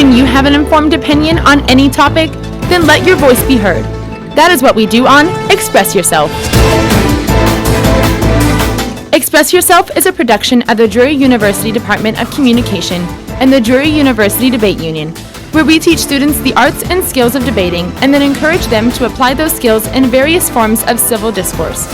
When you have an informed opinion on any topic, then let your voice be heard. That is what we do on Express Yourself. Express Yourself is a production of the Drury University Department of Communication and the Drury University Debate Union, where we teach students the arts and skills of debating and then encourage them to apply those skills in various forms of civil discourse.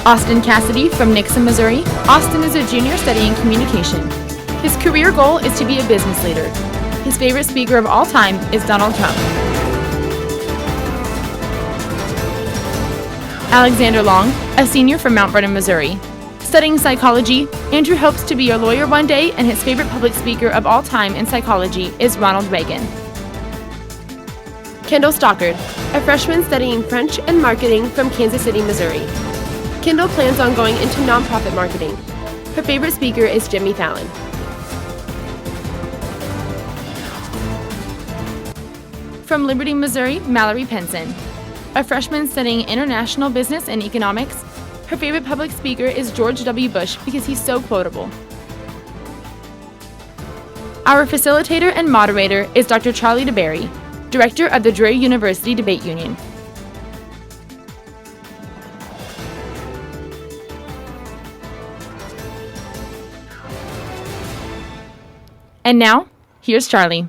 Austin Cassidy from Nixa, Missouri. Austin is a junior studying communication. His career goal is to be a business leader. His favorite speaker of all time is Donald Trump. Alexander Long, a senior from Mount Vernon, Missouri. Studying psychology, Andrew hopes to be a lawyer one day, and his favorite public speaker of all time in psychology is Ronald Reagan. Kendall Stockard, a freshman studying French and marketing from Kansas City, Missouri. Kendall plans on going into nonprofit marketing. Her favorite speaker is Jimmy Fallon. From Liberty, Missouri, Mallory Penson, a freshman studying international business and economics. Her favorite public speaker is George W. Bush because he's so quotable. Our facilitator and moderator is Dr. Charlie DeBerry, director of the Drury University Debate Union. And now, here's Charlie.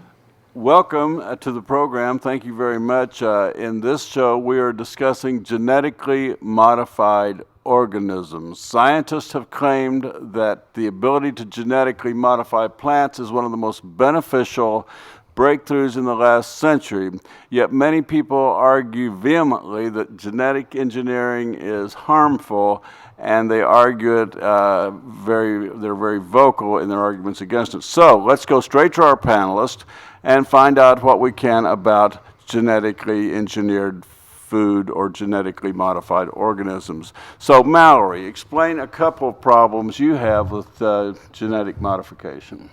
Welcome to the program. Thank you very much. In this show, we are discussing genetically modified organisms. Scientists have claimed that the ability to genetically modify plants is one of the most beneficial breakthroughs in the last century, yet many people argue vehemently that genetic engineering is harmful, and they argue it they're very vocal in their arguments against it. So let's go straight to our panelists and find out what we can about genetically engineered food or genetically modified organisms. So Mallory, explain a couple of problems you have with genetic modification.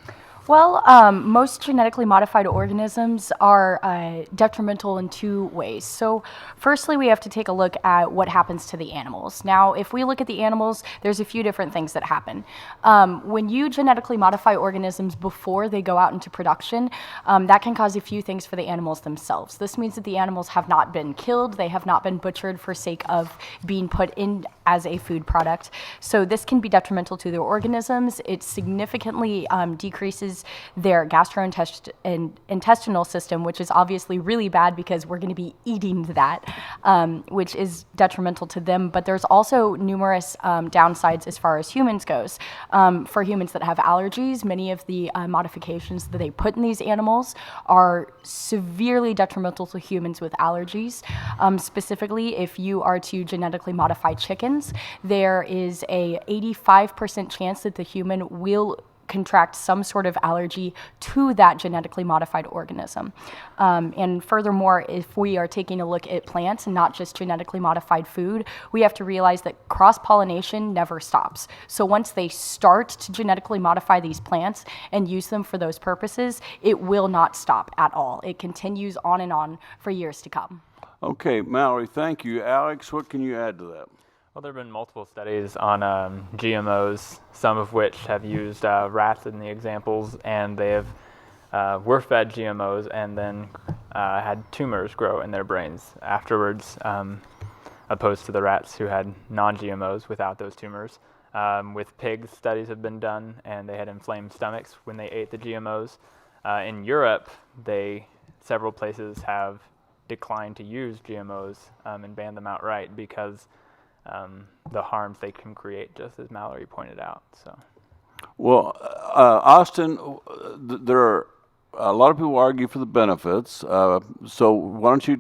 Well, most genetically modified organisms are detrimental in two ways. So firstly, we have to take a look at what happens to the animals. Now, if we look at the animals, there's a few different things that happen. When you genetically modify organisms before they go out into production, that can cause a few things for the animals themselves. This means that the animals have not been killed, they have not been butchered for sake of being put in as a food product. So this can be detrimental to their organisms. It significantly decreases their gastrointestinal system, which is obviously really bad because we're going to be eating that, which is detrimental to them. But there's also numerous downsides as far as humans goes. For humans that have allergies, many of the modifications that they put in these animals are severely detrimental to humans with allergies. Specifically, if you are to genetically modify chickens, there is a 85% chance that the human will contract some sort of allergy to that genetically modified organism. And furthermore, if we are taking a look at plants and not just genetically modified food, we have to realize that cross-pollination never stops. So once they start to genetically modify these plants and use them for those purposes, it will not stop at all. It continues on and on for years to come. Okay, Mallory, thank you. Alex, what can you add to that? Well, there have been multiple studies on GMOs, some of which have used rats in the examples, and they have were fed GMOs and then had tumors grow in their brains afterwards, opposed to the rats who had non-GMOs without those tumors. With pigs, studies have been done, and they had inflamed stomachs when they ate the GMOs. In Europe, several places have declined to use GMOs and banned them outright because the harms they can create, just as Mallory pointed out. So, well, Austin, there are a lot of people argue for the benefits. So why don't you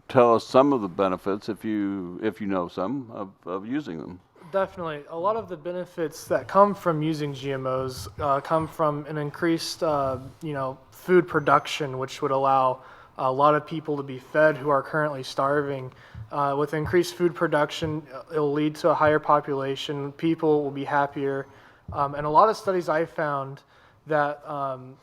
tell us some of the benefits, if you know some, of using them? Definitely. A lot of the benefits that come from using GMOs come from an increased, food production, which would allow a lot of people to be fed who are currently starving. With increased food production, it'll lead to a higher population. People will be happier. And a lot of studies I found that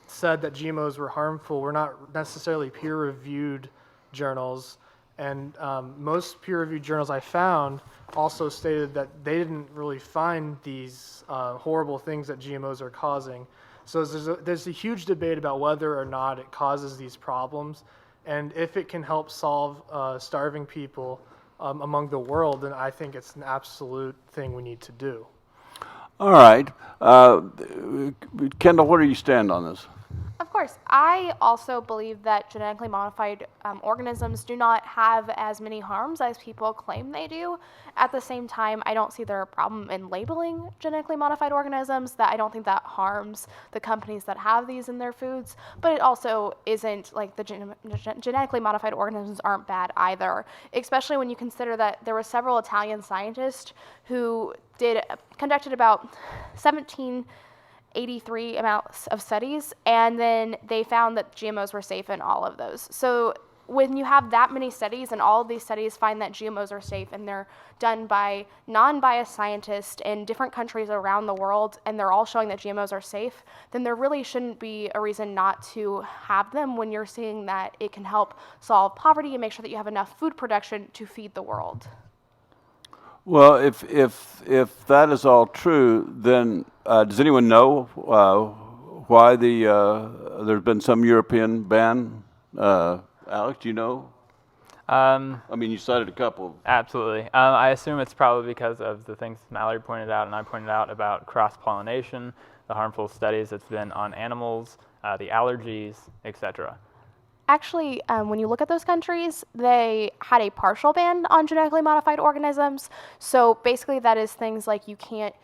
said that GMOs were harmful were not necessarily peer-reviewed journals. And most peer-reviewed journals I found also stated that they didn't really find these horrible things that GMOs are causing. So there's a huge debate about whether or not it causes these problems, and if it can help solve starving people among the world, then I think it's an absolute thing we need to do. All right. Kendall, where do you stand on this? Of course. I also believe that genetically modified organisms do not have as many harms as people claim they do. At the same time, I don't see there a problem in labeling genetically modified organisms. That I don't think that harms the companies that have these in their foods. But it also isn't like the genetically modified organisms aren't bad either, especially when you consider that there were several Italian scientists who conducted about 83 amounts of studies, and then they found that GMOs were safe in all of those. So when you have that many studies and all of these studies find that GMOs are safe and they're done by non-biased scientists in different countries around the world and they're all showing that GMOs are safe, then there really shouldn't be a reason not to have them when you're seeing that it can help solve poverty and make sure that you have enough food production to feed the world. Well, if that is all true, then does anyone know why there's been some European ban? Alex, do you know? I mean, you cited a couple. Absolutely. I assume it's probably because of the things Mallory pointed out and I pointed out about cross-pollination, the harmful studies that's been on animals, the allergies, etc. Actually, when you look at those countries, they had a partial ban on genetically modified organisms. So basically that is things like you can't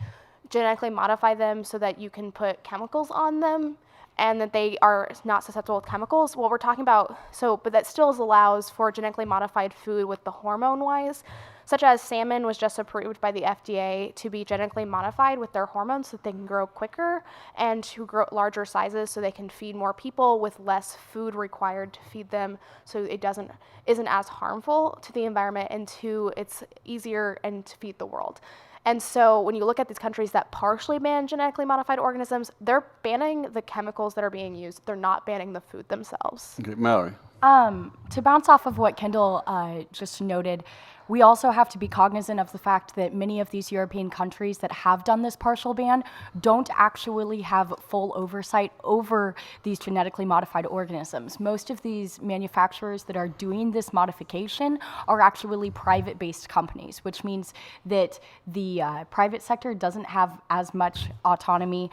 genetically modify them so that you can put chemicals on them and that they are not susceptible to chemicals. What we're talking about, but that still allows for genetically modified food with the hormone-wise, such as salmon was just approved by the FDA to be genetically modified with their hormones so that they can grow quicker and to grow larger sizes so they can feed more people with less food required to feed them, so it isn't as harmful to the environment, and it's easier and to feed the world. And so when you look at these countries that partially ban genetically modified organisms, they're banning the chemicals that are being used. They're not banning the food themselves. Okay, Mallory. To bounce off of what Kendall just noted, we also have to be cognizant of the fact that many of these European countries that have done this partial ban don't actually have full oversight over these genetically modified organisms. Most of these manufacturers that are doing this modification are actually private-based companies, which means that the private sector doesn't have as much autonomy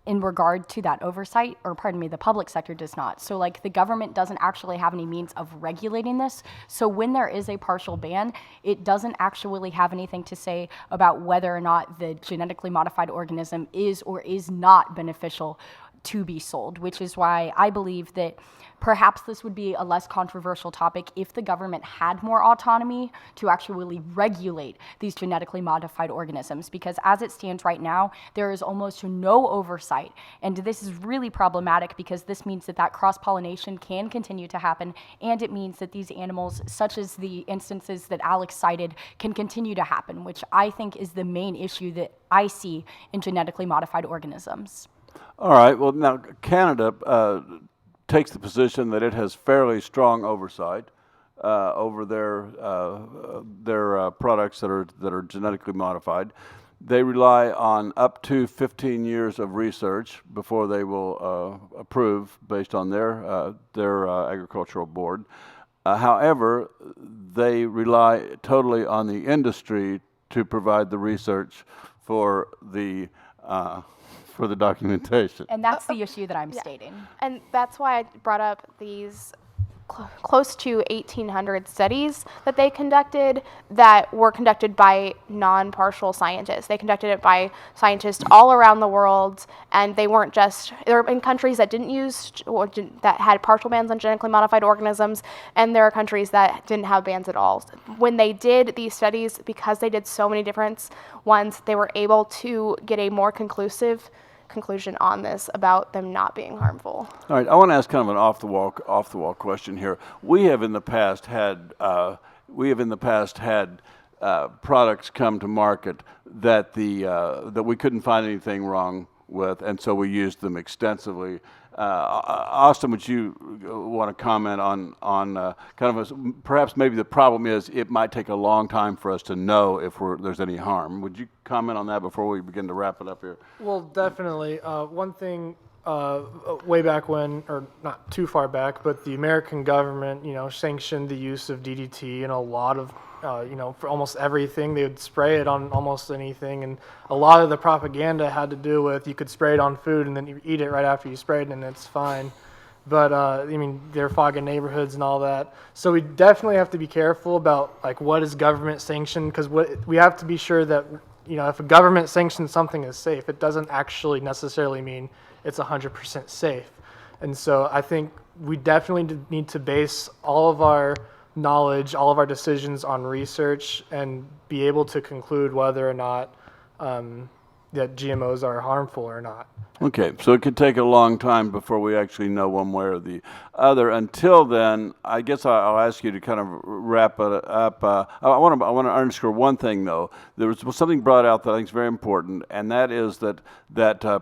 in regard to that oversight, or pardon me, the public sector does not. So like the government doesn't actually have any means of regulating this. So when there is a partial ban, it doesn't actually have anything to say about whether or not the genetically modified organism is or is not beneficial to be sold, which is why I believe that perhaps this would be a less controversial topic if the government had more autonomy to actually regulate these genetically modified organisms, because as it stands right now, there is almost no oversight. And this is really problematic because this means that cross-pollination can continue to happen, and it means that these animals, such as the instances that Alex cited, can continue to happen, which I think is the main issue that I see in genetically modified organisms. All right. Well, now Canada takes the position that it has fairly strong oversight over their products that are genetically modified. They rely on up to 15 years of research before they will approve based on their agricultural board. However, they rely totally on the industry to provide the research for the documentation. And that's the issue that I'm stating. And that's why I brought up these close to 1,800 studies that they conducted that were conducted by non-partial scientists. They conducted it by scientists all around the world, and they were in countries that that had partial bans on genetically modified organisms, and there are countries that didn't have bans at all. When they did these studies, because they did so many different ones, they were able to get a more conclusive conclusion on this about them not being harmful. All right, I want to ask kind of an off the wall question here. We have in the past had products come to market that we couldn't find anything wrong with, and so we used them extensively, Austin, would you want to comment on kind of perhaps maybe the problem is it might take a long time for us to know if there's any harm. Would you comment on that before we begin to wrap it up here? Well, definitely. One thing way back when, or not too far back, but the American government, sanctioned the use of DDT in a lot of, for almost everything. They would spray it on almost anything, and a lot of the propaganda had to do with you could spray it on food and then you eat it right after you sprayed it and it's fine. But, they're fogging neighborhoods and all that. So we definitely have to be careful about, what is government sanctioned, because we have to be sure that, if a government sanctions something as safe, it doesn't actually necessarily mean it's 100% safe. And so I think we definitely need to base all of our knowledge, all of our decisions on research, and be able to conclude whether or not that GMOs are harmful or not. Okay, so it could take a long time before we actually know one way or the other. Until then, I guess I'll ask you to kind of wrap it up. I want to underscore one thing, though. There was something brought out that I think is very important, and that is that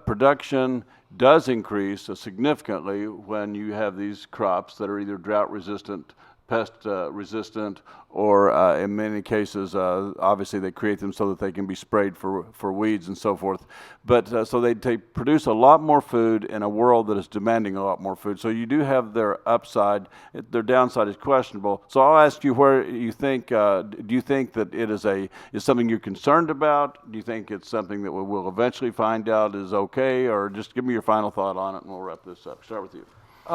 production does increase significantly when you have these crops that are either drought resistant, pest resistant, or in many cases, obviously they create them so that they can be sprayed for weeds and so forth. But so they produce a lot more food in a world that is demanding a lot more food. So you do have their upside. Their downside is questionable. So I'll ask you where you think, do you think that it is something you're concerned about? Do you think it's something that we'll eventually find out is okay? Or just give me your final thought on it and we'll wrap this up. Start with you.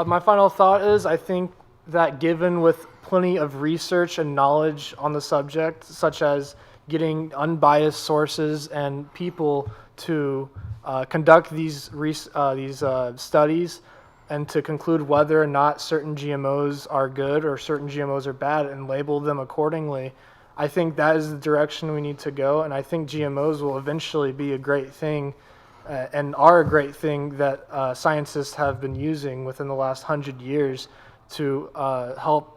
My final thought is I think that given with plenty of research and knowledge on the subject, such as getting unbiased sources and people to conduct these studies and to conclude whether or not certain GMOs are good or certain GMOs are bad and label them accordingly, I think that is the direction we need to go. And I think GMOs will eventually be a great thing and are a great thing that scientists have been using within the last 100 years to help,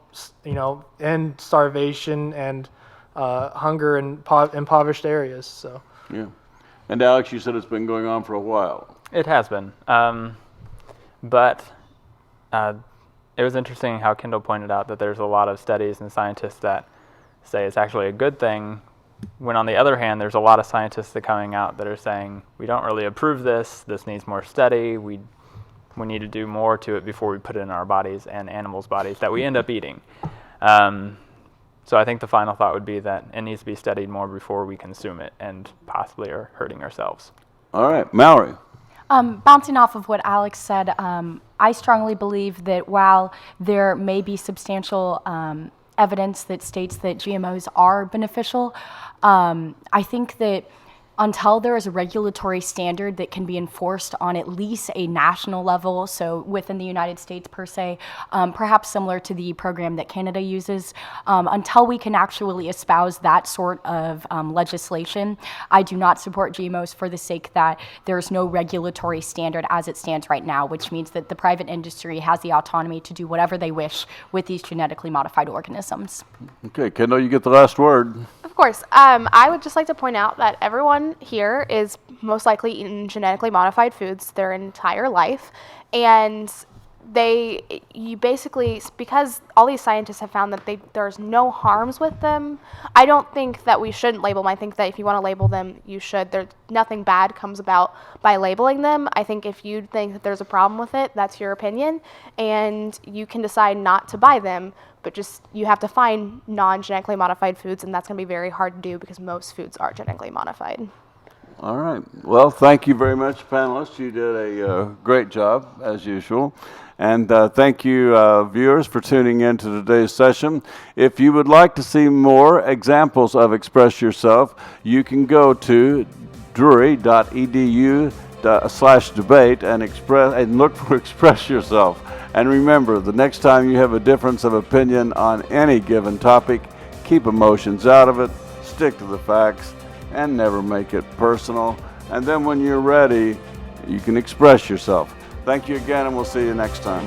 end starvation and hunger in impoverished areas. So. Yeah. And Alex, you said it's been going on for a while. It has been. But it was interesting how Kendall pointed out that there's a lot of studies and scientists that say it's actually a good thing, when on the other hand, there's a lot of scientists that are coming out that are saying, we don't really approve this needs more study, we need to do more to it before we put it in our bodies and animals' bodies that we end up eating. So I think the final thought would be that it needs to be studied more before we consume it and possibly are hurting ourselves. All right, Mallory. Bouncing off of what Alex said, I strongly believe that while there may be substantial evidence that states that GMOs are beneficial, I think that until there is a regulatory standard that can be enforced on at least a national level, so within the United States per se, perhaps similar to the program that Canada uses, until we can actually espouse that sort of legislation, I do not support GMOs for the sake that there's no regulatory standard as it stands right now, which means that the private industry has the autonomy to do whatever they wish with these genetically modified organisms. Okay, Kendall, you get the last word. Of course. I would just like to point out that everyone here is most likely eating genetically modified foods their entire life, and you basically, because all these scientists have found that there's no harms with them, I don't think that we shouldn't label them. I think that if you want to label them, you should. Nothing bad comes about by labeling them. I think if you think that there's a problem with it, that's your opinion, and you can decide not to buy them, but just you have to find non-genetically modified foods, and that's going to be very hard to do because most foods are genetically modified. All right. Well, thank you very much, panelists. You did a great job, as usual. And thank you, viewers, for tuning in to today's session. If you would like to see more examples of Express Yourself, you can go to drury.edu/debate and look for Express Yourself. And remember, the next time you have a difference of opinion on any given topic, keep emotions out of it, stick to the facts, and never make it personal. And then when you're ready, you can express yourself. Thank you again, and we'll see you next time.